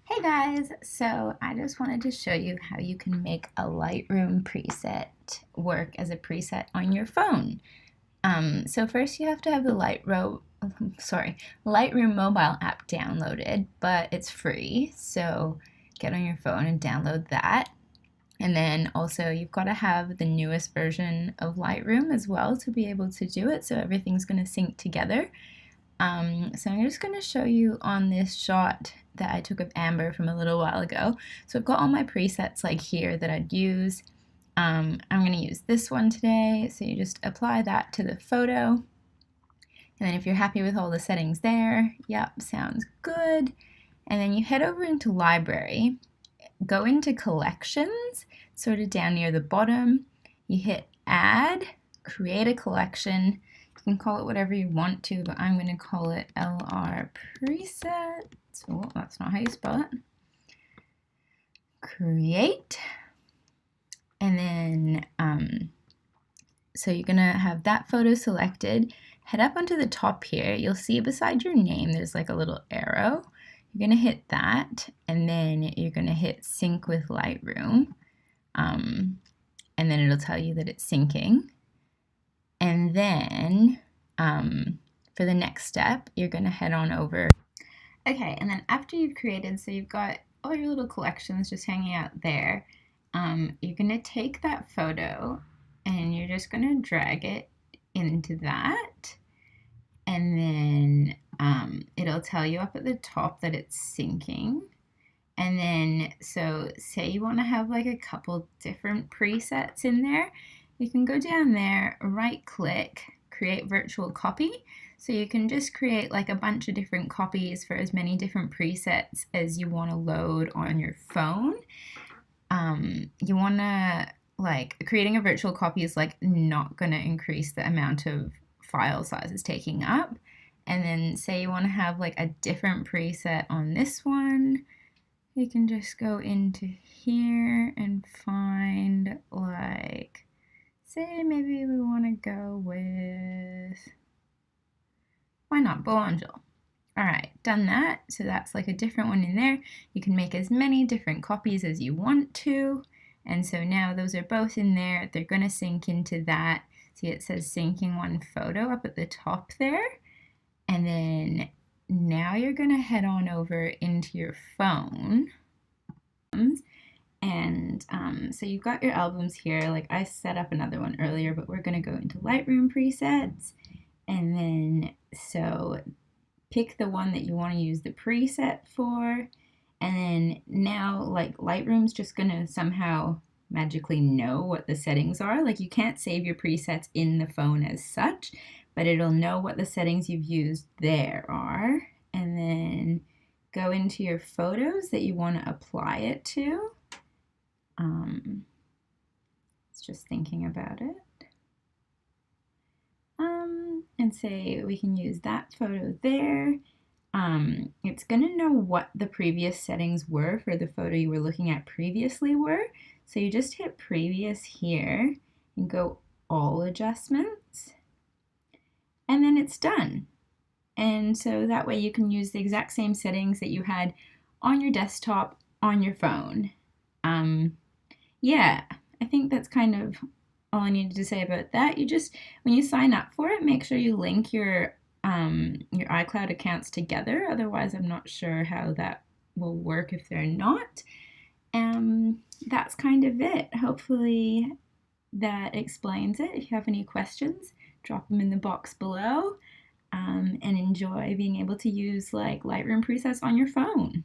Hey guys, so I just wanted to show you how you can make a Lightroom preset work as a preset on your phone. So first you have to have the Lightroom mobile app downloaded, but it's free, so get on your phone and download that. And then also you've got to have the newest version of Lightroom as well to be able to do it, so everything's going to sync together. So I'm just going to show you on this shot that I took of Amber from a little while ago. So I've got all my presets like here that I'd use. I'm going to use this one today, so you just apply that to the photo. And then if you're happy with all the settings there, yep, sounds good. And then you head over into Library, go into Collections, sort of down near the bottom. You hit Add, create a collection. You can call it whatever you want to, but I'm going to call it LR Presets. Oh, that's not how you spell it. Create. And then, so you're going to have that photo selected. Head up onto the top here. You'll see beside your name, there's like a little arrow. You're going to hit that, and then you're going to hit Sync with Lightroom. And then it'll tell you that it's syncing. And then for the next step, you're going to head on over. Okay, and then after you've created, so you've got all your little collections just hanging out there, you're going to take that photo and you're just going to drag it into that. And then it'll tell you up at the top that it's syncing. And then, so say you want to have like a couple different presets in there, you can go down there, right click, create virtual copy. So you can just create like a bunch of different copies for as many different presets as you want to load on your phone. You want to, like, creating a virtual copy is like not going to increase the amount of file size it's taking up. And then say you want to have like a different preset on this one, you can just go into here and find, like, say maybe we want to go with, why not, Boangel. All right, done that. So that's like a different one in there. You can make as many different copies as you want to. And so now those are both in there. They're going to sync into that. See, it says syncing one photo up at the top there. And then now you're going to head on over into your phone. And so you've got your albums here. Like I set up another one earlier, but we're going to go into Lightroom presets. And then so pick the one that you want to use the preset for. And then now, like, Lightroom's just going to somehow magically know what the settings are. Like, you can't save your presets in the phone as such, but it'll know what the settings you've used there are. And then go into your photos that you want to apply it to. It's just thinking about it. And say we can use that photo there. It's going to know what the previous settings were for the photo you were looking at previously were. So you just hit previous here and go all adjustments. And then it's done. And so that way you can use the exact same settings that you had on your desktop on your phone. Yeah, I think that's kind of all I needed to say about that. You just, when you sign up for it, make sure you link your iCloud accounts together. Otherwise, I'm not sure how that will work if they're not. That's kind of it. Hopefully that explains it. If you have any questions, drop them in the box below, and enjoy being able to use like Lightroom presets on your phone.